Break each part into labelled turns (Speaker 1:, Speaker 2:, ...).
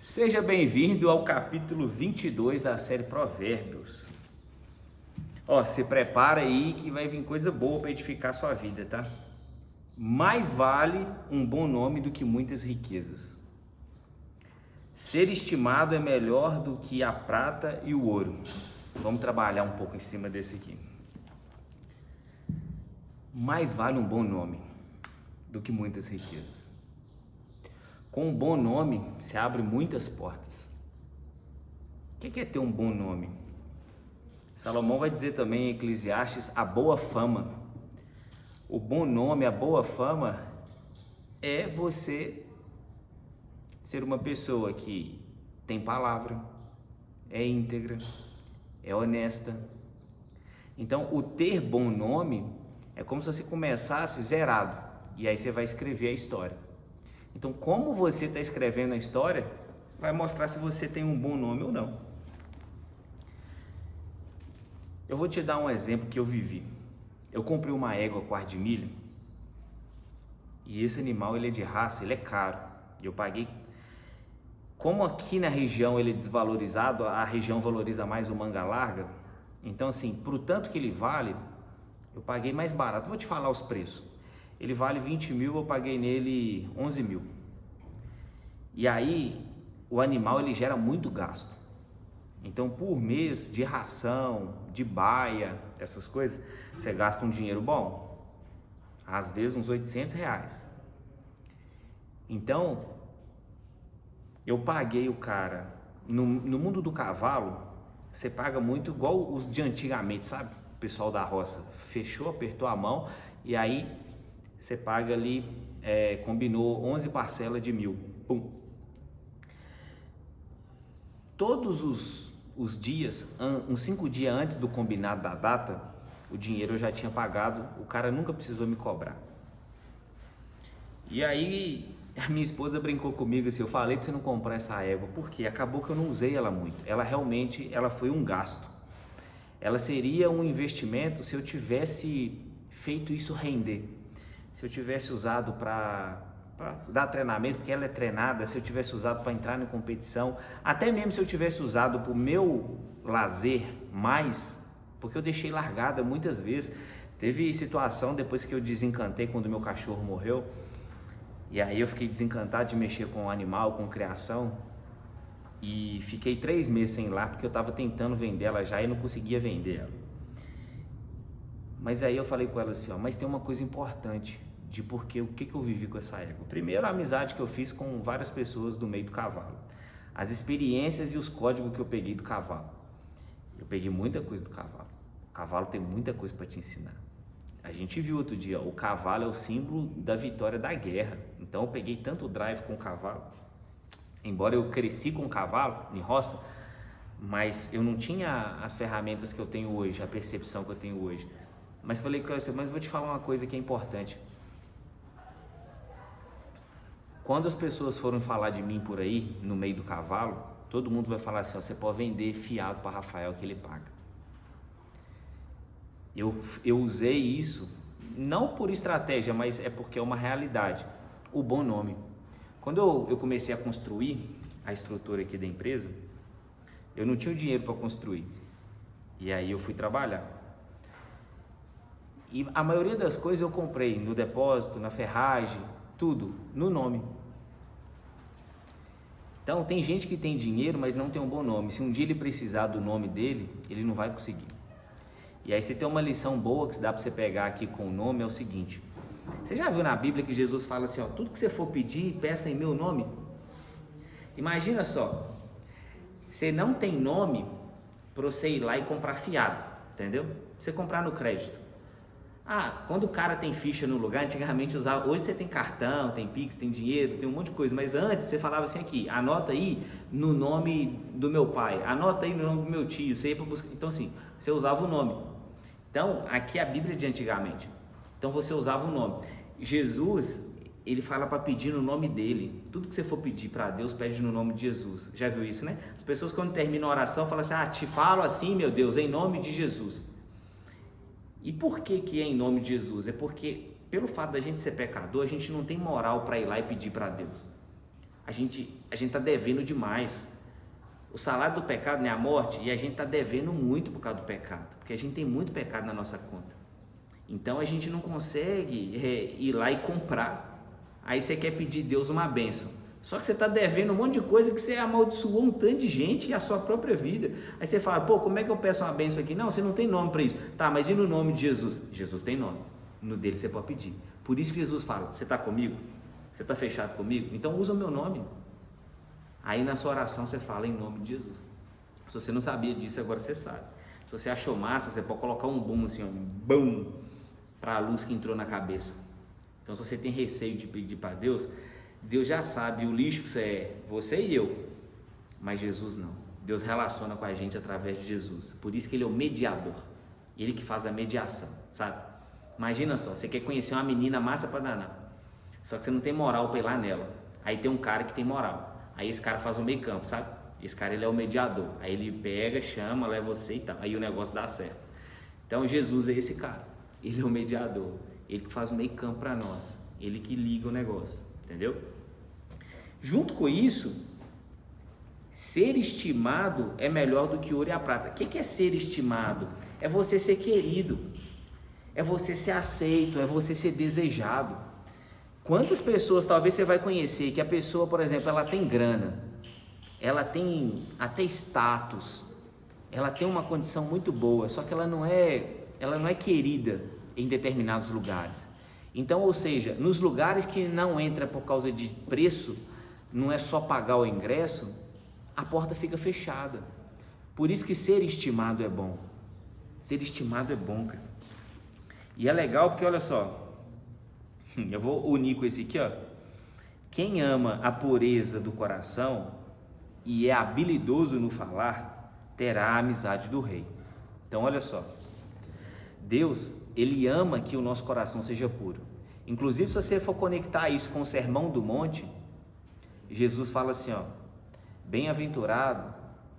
Speaker 1: Seja bem-vindo ao capítulo 22 da série Provérbios. Se prepara aí que vai vir coisa boa para edificar sua vida, tá? Mais vale um bom nome do que muitas riquezas. Ser estimado é melhor do que a prata e o ouro. Vamos trabalhar um pouco em cima desse aqui. Mais vale um bom nome do que muitas riquezas. Com um bom nome se abre muitas portas. O que é ter um bom nome? Salomão vai dizer também em Eclesiastes a boa fama. O bom nome, a boa fama é você ser uma pessoa que tem palavra, é íntegra, é honesta. Então, o ter bom nome é como se você começasse zerado e aí você vai escrever a história. Então, como você está escrevendo a história, vai mostrar se você tem um bom nome ou não. Eu vou te dar um exemplo que eu vivi. Eu comprei uma égua quarto de milha e esse animal ele é de raça, ele é caro. E eu paguei. Como aqui na região ele é desvalorizado, a região valoriza mais o manga larga. Então, assim, pro tanto que ele vale, eu paguei mais barato. Vou te falar os preços. Ele vale 20 mil, eu paguei nele 11 mil. E aí, o animal ele gera muito gasto. Então, por mês de ração, de baia, essas coisas, você gasta um dinheiro bom. Às vezes uns 800 reais. Então, eu paguei o cara. No mundo do cavalo, você paga muito igual os de antigamente, sabe? O pessoal da roça fechou, apertou a mão e aí você paga ali, combinou 11 parcelas de 1.000. Pum. Todos os dias, uns 5 dias antes do combinado da data, o dinheiro eu já tinha pagado, o cara nunca precisou me cobrar. E aí a minha esposa brincou comigo assim, eu falei para você não comprar essa égua, porque acabou que eu não usei ela muito. Ela realmente, ela foi um gasto. Ela seria um investimento se eu tivesse feito isso render. Se eu tivesse usado para dar treinamento, porque ela é treinada, se eu tivesse usado para entrar em competição, até mesmo se eu tivesse usado para o meu lazer mais, porque eu deixei largada muitas vezes. Teve situação depois que eu desencantei quando meu cachorro morreu, e aí eu fiquei desencantado de mexer com o animal, com criação, e fiquei 3 meses sem ir lá, porque eu estava tentando vender ela já e não conseguia vender ela. Mas aí eu falei com ela assim, mas tem uma coisa importante de o que eu vivi com essa égua. Primeiro, a amizade que eu fiz com várias pessoas do meio do cavalo. As experiências e os códigos que eu peguei do cavalo. Eu peguei muita coisa do cavalo. O cavalo tem muita coisa para te ensinar. A gente viu outro dia, o cavalo é o símbolo da vitória da guerra. Então eu peguei tanto drive com o cavalo. Embora eu cresci com o cavalo, em roça, mas eu não tinha as ferramentas que eu tenho hoje, a percepção que eu tenho hoje. Mas falei com você, mas vou te falar uma coisa que é importante. Quando as pessoas forem falar de mim por aí, no meio do cavalo, todo mundo vai falar assim, você pode vender fiado para Rafael que ele paga. Eu usei isso, não por estratégia, mas é porque é uma realidade. O bom nome. Quando eu comecei a construir a estrutura aqui da empresa, eu não tinha o dinheiro para construir. E aí eu fui trabalhar. E a maioria das coisas eu comprei no depósito, na ferragem, tudo no nome. Então tem gente que tem dinheiro, mas não tem um bom nome. Se um dia ele precisar do nome dele, ele não vai conseguir. E aí você tem uma lição boa que dá para você pegar aqui com o nome, é o seguinte. Você já viu na Bíblia que Jesus fala assim, tudo que você for pedir, peça em meu nome? Imagina só, você não tem nome para você ir lá e comprar fiado, entendeu? Você comprar no crédito. Quando o cara tem ficha no lugar, antigamente usava, hoje você tem cartão, tem Pix, tem dinheiro, tem um monte de coisa, mas antes você falava assim aqui, anota aí no nome do meu pai, anota aí no nome do meu tio, você ia para buscar, então assim, você usava o nome. Então, aqui é a Bíblia de antigamente, então você usava o nome. Jesus, ele fala para pedir no nome dele, tudo que você for pedir para Deus, pede no nome de Jesus, já viu isso, né? As pessoas quando terminam a oração falam assim, te falo assim, meu Deus, em nome de Jesus. E por que é em nome de Jesus? É porque, pelo fato da gente ser pecador, a gente não tem moral para ir lá e pedir para Deus. a gente está devendo demais. O salário do pecado, né, a morte, e a gente está devendo muito por causa do pecado, porque a gente tem muito pecado na nossa conta. Então a gente não consegue ir lá e comprar. Aí você quer pedir a Deus uma bênção, só que você está devendo um monte de coisa que você amaldiçoou um tanto de gente e a sua própria vida. Aí você fala, pô, como é que eu peço uma bênção aqui? Não, você não tem nome para isso. Tá, mas e no nome de Jesus? Jesus tem nome, no dele você pode pedir. Por isso que Jesus fala, você está comigo? Você está fechado comigo? Então usa o meu nome. Aí na sua oração você fala em nome de Jesus. Se você não sabia disso, agora você sabe. Se você achou massa, você pode colocar um boom assim, um bum, para a luz que entrou na cabeça. Então se você tem receio de pedir para Deus, Deus já sabe o lixo que você e eu, mas Jesus não. Deus relaciona com a gente através de Jesus. Por isso que ele é o mediador, ele que faz a mediação, sabe? Imagina só, você quer conhecer uma menina massa para danar, só que você não tem moral para ir lá nela. Aí tem um cara que tem moral. Aí esse cara faz o meio campo, sabe? Esse cara, ele é o mediador. Aí ele pega, chama, leva você e tal. Aí o negócio dá certo. Então Jesus é esse cara. Ele é o mediador. Ele que faz o meio campo para nós. Ele que liga o negócio. Entendeu? Junto com isso, ser estimado é melhor do que ouro e a prata. O que é ser estimado? É você ser querido. É você ser aceito. É você ser desejado. Quantas pessoas talvez você vai conhecer que a pessoa, por exemplo, ela tem grana, ela tem até status, ela tem uma condição muito boa, só que ela não é querida em determinados lugares. Então, ou seja, nos lugares que não entra por causa de preço, não é só pagar o ingresso, a porta fica fechada. Por isso que ser estimado é bom. Ser estimado é bom, cara. E é legal porque, olha só, eu vou unir com esse aqui, ó. Quem ama a pureza do coração e é habilidoso no falar, terá a amizade do rei. Então, olha só. Deus, ele ama que o nosso coração seja puro. Inclusive, se você for conectar isso com o Sermão do Monte, Jesus fala assim, ó: bem-aventurado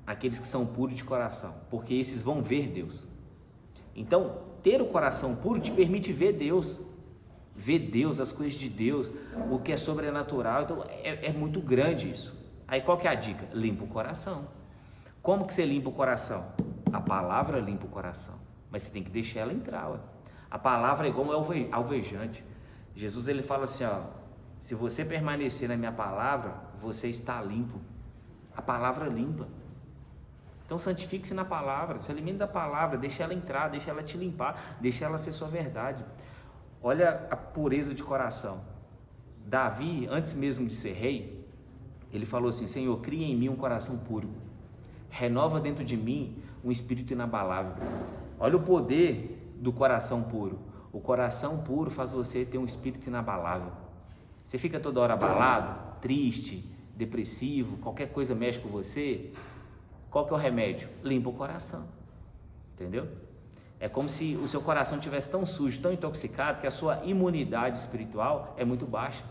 Speaker 1: aqueles que são puros de coração, porque esses vão ver Deus. Então, ter o coração puro te permite ver Deus, as coisas de Deus, o que é sobrenatural. Então é muito grande isso. Aí qual que é a dica? Limpa o coração. Como que você limpa o coração? A palavra limpa o coração, mas você tem que deixar ela entrar, ué. A palavra é igual um alvejante. Jesus, ele fala assim, ó: se você permanecer na minha palavra, você está limpo. A palavra limpa. Então santifique-se na palavra, se alimente da palavra, deixa ela entrar, deixa ela te limpar, deixa ela ser sua verdade. Olha a pureza de coração. Davi, antes mesmo de ser rei, ele falou assim: Senhor, cria em mim um coração puro, renova dentro de mim um espírito inabalável. Olha o poder do coração puro. O coração puro faz você ter um espírito inabalável. Você fica toda hora abalado, triste, depressivo, qualquer coisa mexe com você. Qual que é o remédio? Limpa o coração, entendeu? É como se o seu coração estivesse tão sujo, tão intoxicado, que a sua imunidade espiritual é muito baixa.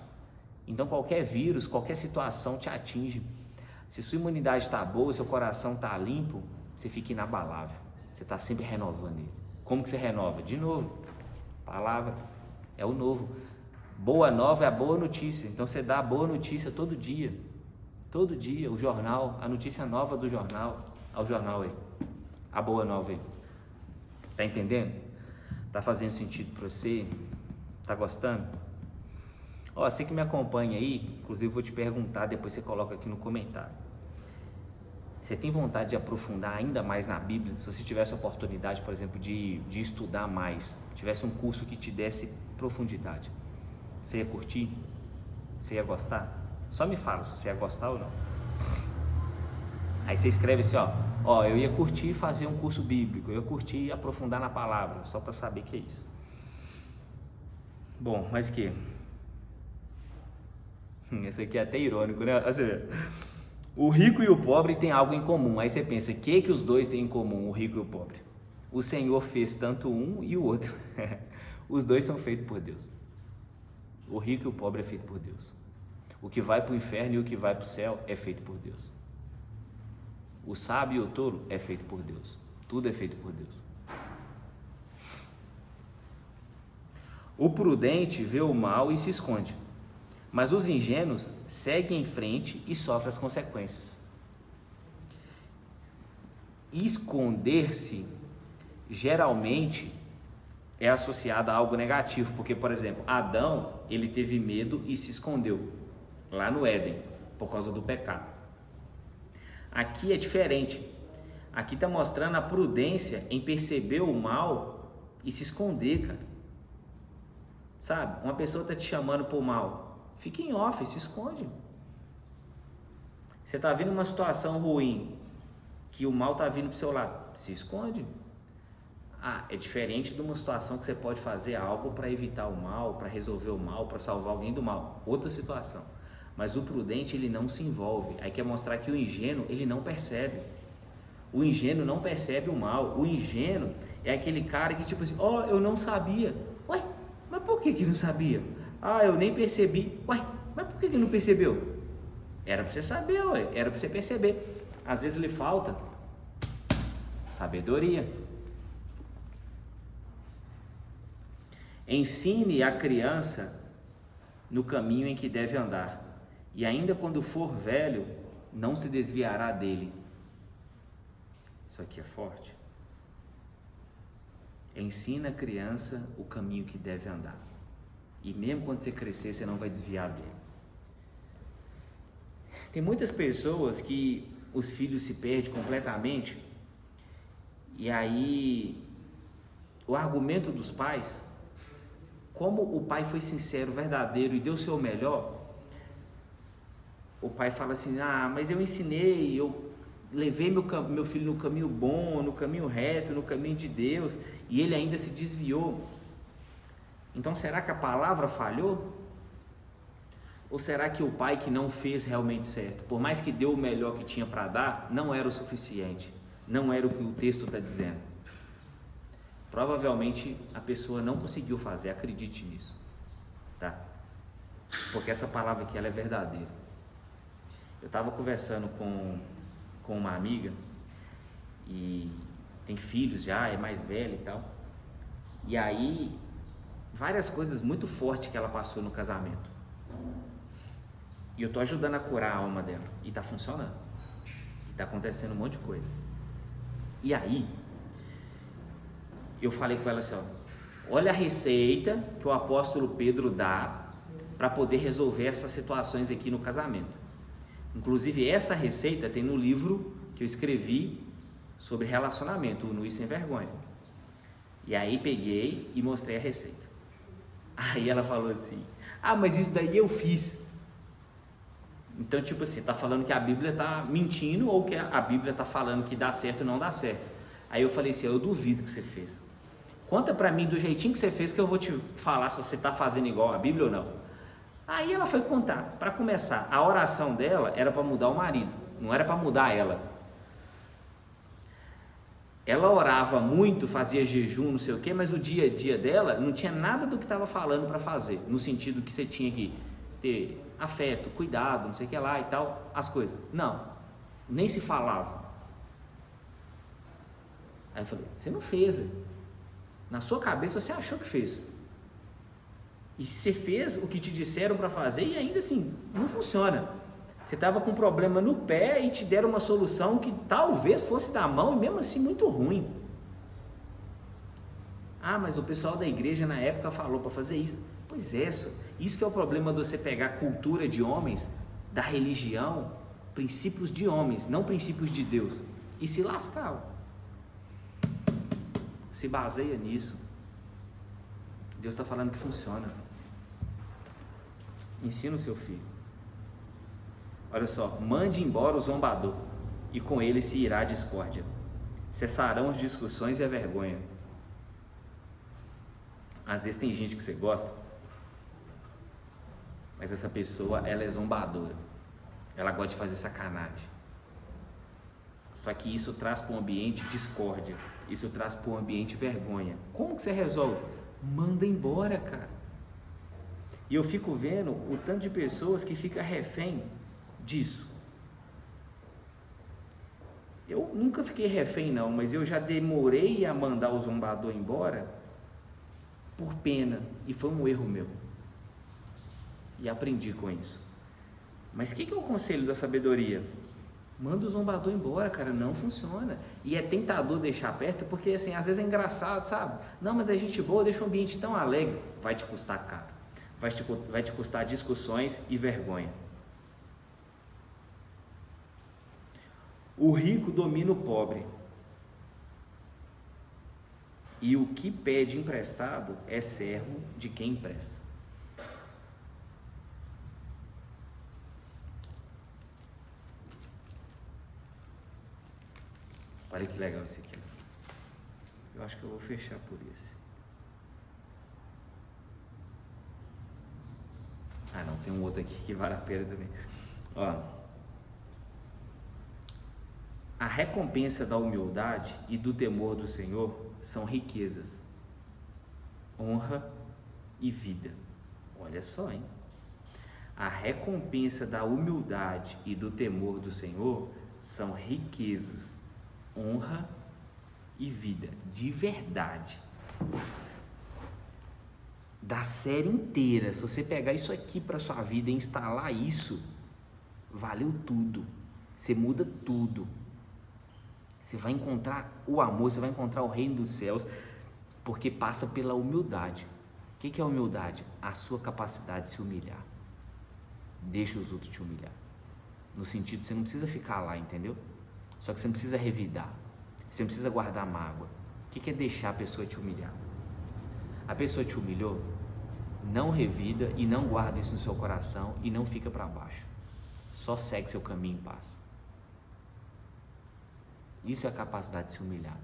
Speaker 1: Então qualquer vírus, qualquer situação te atinge. Se sua imunidade está boa, seu coração está limpo, você fica inabalável. Você está sempre renovando ele. Como que você renova? De novo, palavra, é o novo. Boa nova é a boa notícia. Então você dá a boa notícia todo dia. Todo dia, o jornal, a notícia nova do jornal, ao jornal aí, a boa nova aí. Tá entendendo? Tá fazendo sentido para você? Tá gostando? Ó, você que me acompanha aí, inclusive vou te perguntar, depois você coloca aqui no comentário. Você tem vontade de aprofundar ainda mais na Bíblia? Se você tivesse a oportunidade, por exemplo, de estudar mais, tivesse um curso que te desse profundidade, você ia curtir? Você ia gostar? Só me fala se você ia gostar ou não. Aí você escreve assim, ó, eu ia curtir fazer um curso bíblico, eu ia curtir aprofundar na palavra, só para saber que é isso. Bom, mas que? Esse aqui é até irônico, né? O rico e o pobre têm algo em comum. Aí você pensa, o que os dois têm em comum, o rico e o pobre? O Senhor fez tanto um e o outro. Os dois são feitos por Deus. O rico e o pobre é feito por Deus. O que vai para o inferno e o que vai para o céu é feito por Deus. O sábio e o tolo é feito por Deus. Tudo é feito por Deus. O prudente vê o mal e se esconde, Mas os ingênuos seguem em frente e sofrem as consequências. Esconder-se geralmente é associado a algo negativo, porque, por exemplo, Adão, ele teve medo e se escondeu lá no Éden por causa do pecado. Aqui é diferente. Aqui está mostrando a prudência em perceber o mal e se esconder, cara. Sabe? Uma pessoa está te chamando para o mal, fica em off, se esconde. Você está vendo uma situação ruim, que o mal está vindo para o seu lado, se esconde. É diferente de uma situação que você pode fazer algo para evitar o mal, para resolver o mal, para salvar alguém do mal. Outra situação. Mas o prudente, ele não se envolve. Aí quer mostrar que o ingênuo, ele não percebe. O ingênuo não percebe o mal. O ingênuo é aquele cara que tipo assim, eu não sabia. Ué, mas por que não sabia? Eu nem percebi. Ué, mas por que não percebeu? Era para você saber, ué. Era para você perceber. Às vezes lhe falta sabedoria. Ensine a criança no caminho em que deve andar, e ainda quando for velho, não se desviará dele. Isso aqui é forte. Ensina a criança o caminho que deve andar, e mesmo quando você crescer, você não vai desviar dele. Tem muitas pessoas que os filhos se perdem completamente, e aí o argumento dos pais, como o pai foi sincero, verdadeiro e deu o seu melhor, o pai fala assim, mas eu ensinei, eu levei meu filho no caminho bom, no caminho reto, no caminho de Deus, e ele ainda se desviou. Então será que a palavra falhou? Ou será que o pai que não fez realmente certo, por mais que deu o melhor que tinha para dar, não era o suficiente, não era o que o texto está dizendo? Provavelmente a pessoa não conseguiu fazer, acredite nisso, tá? Porque essa palavra aqui, ela é verdadeira. Eu estava conversando com uma amiga, e tem filhos já, é mais velha e tal, e aí várias coisas muito fortes que ela passou no casamento, e eu tô ajudando a curar a alma dela, e tá funcionando, e tá acontecendo um monte de coisa. E aí eu falei com ela assim, olha a receita que o apóstolo Pedro dá para poder resolver essas situações aqui no casamento. Inclusive essa receita tem no livro que eu escrevi sobre relacionamento, o Nu e Sem Vergonha. E aí peguei e mostrei a receita. Aí ela falou assim, mas isso daí eu fiz. Então tipo assim, tá falando que a Bíblia tá mentindo, ou que a Bíblia tá falando que dá certo ou não dá certo. Aí eu falei assim, eu duvido que você fez. Conta pra mim do jeitinho que você fez, que eu vou te falar se você tá fazendo igual a Bíblia ou não. Aí ela foi contar. Para começar, a oração dela era para mudar o marido, não era para mudar ela. Ela orava muito, fazia jejum, não sei o quê, mas o dia a dia dela não tinha nada do que estava falando para fazer, no sentido que você tinha que ter afeto, cuidado, não sei o que lá e tal, as coisas. Não, nem se falava. Aí eu falei, você não fez, na sua cabeça você achou que fez, e você fez o que te disseram para fazer e ainda assim não funciona. Você estava com um problema no pé e te deram uma solução que talvez fosse da mão e mesmo assim muito ruim. Mas o pessoal da igreja na época falou para fazer isso. Pois é, isso que é o problema de você pegar a cultura de homens, da religião, princípios de homens, não princípios de Deus, e se lascar. Se baseia nisso. Deus está falando que funciona. Ensina o seu filho. Olha só, mande embora o zombador, e com ele se irá a discórdia. Cessarão as discussões e a vergonha. Às vezes tem gente que você gosta, mas essa pessoa, ela é zombadora. Ela gosta de fazer sacanagem. Só que isso traz para o ambiente discórdia. Isso traz para o ambiente vergonha. Como que você resolve? Manda embora, cara. E eu fico vendo o tanto de pessoas que fica refém disso. Eu nunca fiquei refém não, mas eu já demorei a mandar o zombador embora por pena, e foi um erro meu. e aprendi com isso. Mas o que é o conselho da sabedoria? Manda o zombador embora, cara, não funciona. E é tentador deixar perto, porque assim, às vezes é engraçado, sabe? Não, mas é gente boa, deixa o ambiente tão alegre. Vai te custar caro. Vai te custar discussões e vergonha. O rico domina o pobre. E o que pede emprestado é servo de quem empresta. Olha que legal esse aqui. Eu acho que eu vou fechar por esse. Ah não, tem um outro aqui que vale a pena também. Ó. A recompensa da humildade e do temor do Senhor são riquezas, honra e vida. Olha só, hein? A recompensa da humildade e do temor do Senhor são riquezas, honra e vida, de verdade. Da série inteira, se você pegar isso aqui para sua vida e instalar isso, valeu tudo. Você muda tudo. Você vai encontrar o amor, você vai encontrar o reino dos céus, porque passa pela humildade. O que é a humildade? A sua capacidade de se humilhar. Deixa os outros te humilhar. No sentido, você não precisa ficar lá, entendeu? Só que você não precisa revidar. Você não precisa guardar mágoa. O que é deixar a pessoa te humilhar? A pessoa te humilhou, não revida e não guarda isso no seu coração e não fica para baixo. Só segue seu caminho em paz. Isso é a capacidade de se humilhar.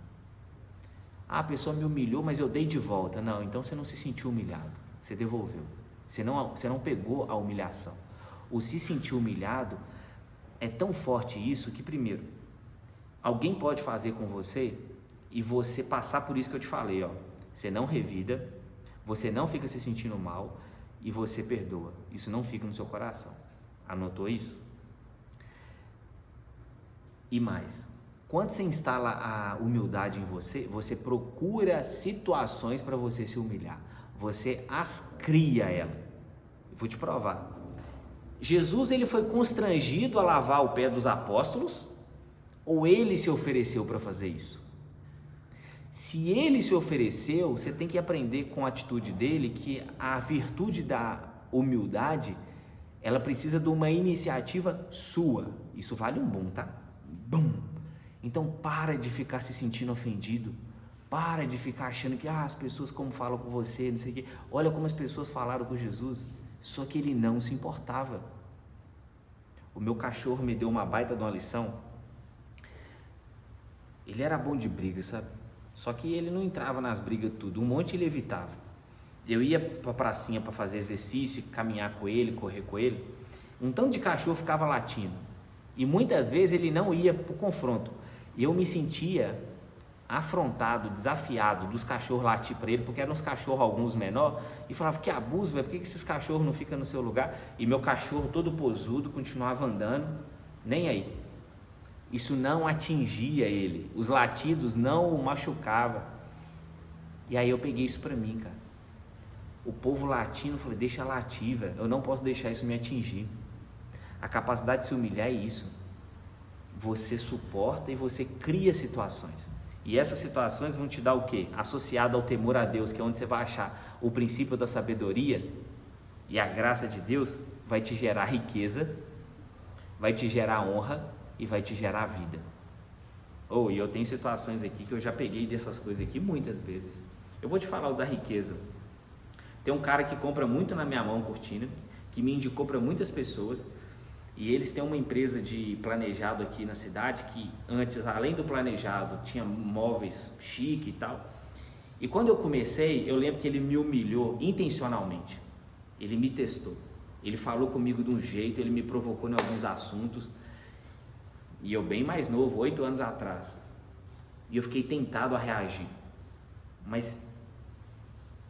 Speaker 1: Ah, a pessoa me humilhou, mas eu dei de volta. Não, então você não se sentiu humilhado. Você devolveu. Você não pegou a humilhação. O se sentir humilhado é tão forte isso que, primeiro, alguém pode fazer com você e você passar por isso que eu te falei, ó. Você não revida, você não fica se sentindo mal e você perdoa. Isso não fica no seu coração. Anotou isso? E mais, quando você instala a humildade em você, você procura situações para você se humilhar. Você as cria ela. Vou te provar. Jesus, ele foi constrangido a lavar o pé dos apóstolos ou ele se ofereceu para fazer isso? Se ele se ofereceu, você tem que aprender com a atitude dele que a virtude da humildade, ela precisa de uma iniciativa sua. Isso vale um bom, tá? Bom. Então para de ficar se sentindo ofendido. Para de ficar achando que as pessoas como falam com você, não sei o quê. Olha como as pessoas falaram com Jesus. Só que ele não se importava. O meu cachorro me deu uma baita de uma lição. Ele era bom de briga, sabe? Só que ele não entrava nas brigas tudo. Um monte ele evitava. Eu ia pra pracinha para fazer exercício, caminhar com ele, correr com ele. Um tanto de cachorro ficava latindo. E muitas vezes ele não ia pro confronto. E eu me sentia afrontado, desafiado dos cachorros latir para ele, porque eram uns cachorros alguns menor, e falava, que abuso, velho, por que esses cachorros não ficam no seu lugar? E meu cachorro todo posudo continuava andando, nem aí. Isso não atingia ele, os latidos não o machucavam. E aí eu peguei isso para mim, cara. O povo latindo, eu falei, deixa latir, velho, eu não posso deixar isso me atingir. A capacidade de se humilhar é isso. Você suporta e você cria situações. E essas situações vão te dar o quê? Associado ao temor a Deus, que é onde você vai achar o princípio da sabedoria e a graça de Deus, vai te gerar riqueza, vai te gerar honra e vai te gerar vida. E eu tenho situações aqui que eu já peguei dessas coisas aqui muitas vezes. Eu vou te falar o da riqueza. Tem um cara que compra muito na minha mão cortina, que me indicou para muitas pessoas. E eles têm uma empresa de planejado aqui na cidade que antes, além do planejado, tinha móveis chique e tal. E quando eu comecei, eu lembro que ele me humilhou intencionalmente. Ele me testou. Ele falou comigo de um jeito, ele me provocou em alguns assuntos. E eu bem mais novo, 8 anos atrás. E eu fiquei tentado a reagir. Mas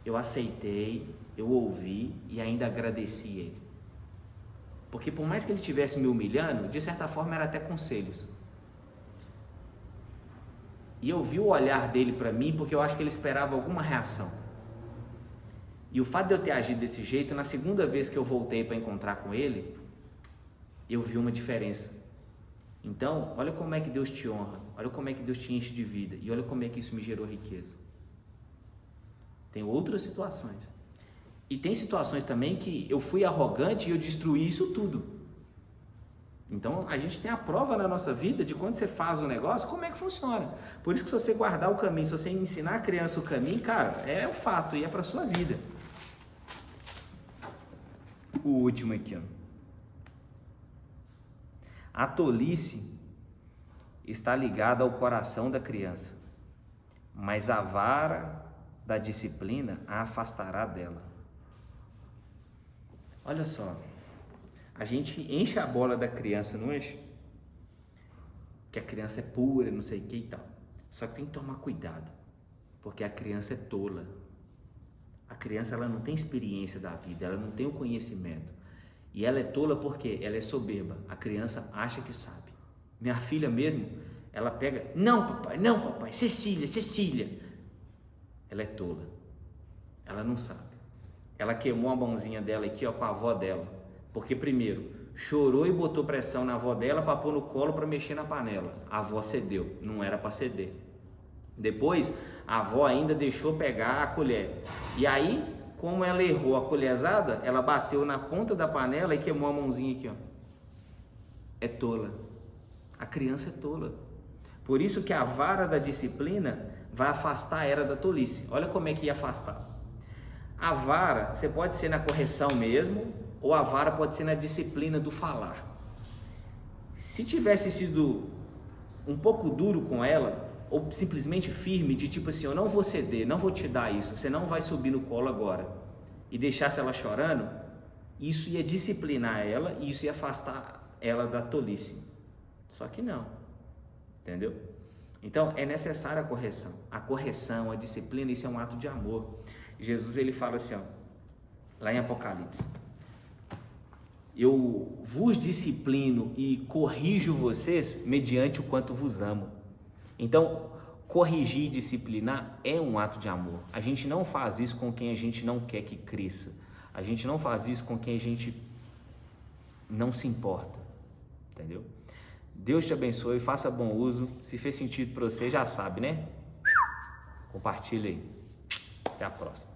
Speaker 1: eu aceitei, eu ouvi e ainda agradeci ele. Porque por mais que ele estivesse me humilhando, de certa forma era até conselhos. E eu vi o olhar dele para mim, porque eu acho que ele esperava alguma reação. E o fato de eu ter agido desse jeito, na segunda vez que eu voltei para encontrar com ele, eu vi uma diferença. Então, olha como é que Deus te honra, olha como é que Deus te enche de vida e olha como é que isso me gerou riqueza. Tem outras situações. E tem situações também que eu fui arrogante e eu destruí isso tudo. Então, a gente tem a prova na nossa vida de quando você faz um negócio, como é que funciona. Por isso que se você guardar o caminho, se você ensinar a criança o caminho, cara, é o fato e é para a sua vida. O último aqui, ó. A tolice está ligada ao coração da criança, mas a vara da disciplina a afastará dela. Olha só, a gente enche a bola da criança, não enche? Que a criança é pura, não sei o que e tal. Só que tem que tomar cuidado, porque a criança é tola. A criança, ela não tem experiência da vida, ela não tem o conhecimento. E ela é tola porque ela é soberba. A criança acha que sabe. Minha filha mesmo, ela pega, não papai, Cecília. Ela é tola. Ela não sabe. Ela queimou a mãozinha dela aqui, ó, com a avó dela. Porque primeiro, chorou e botou pressão na avó dela para pôr no colo para mexer na panela. A avó cedeu, não era para ceder. Depois, a avó ainda deixou pegar a colher. E aí, como ela errou a colherzada, ela bateu na ponta da panela e queimou a mãozinha aqui, ó. É tola. A criança é tola. Por isso que a vara da disciplina vai afastar ela da tolice. Olha como é que ia afastar. A vara, você pode ser na correção mesmo, ou a vara pode ser na disciplina do falar. Se tivesse sido um pouco duro com ela, ou simplesmente firme, de tipo assim, eu não vou ceder, não vou te dar isso, você não vai subir no colo agora, e deixasse ela chorando, isso ia disciplinar ela e isso ia afastar ela da tolice. Só que não, entendeu? Então é necessária a correção, a disciplina, isso é um ato de amor. Jesus, ele fala assim, ó, lá em Apocalipse, eu vos disciplino e corrijo vocês mediante o quanto vos amo. Então, corrigir e disciplinar é um ato de amor. A gente não faz isso com quem a gente não quer que cresça. A gente não faz isso com quem a gente não se importa. Entendeu? Deus te abençoe, faça bom uso. Se fez sentido para você, já sabe, né? Compartilha aí. Até a próxima.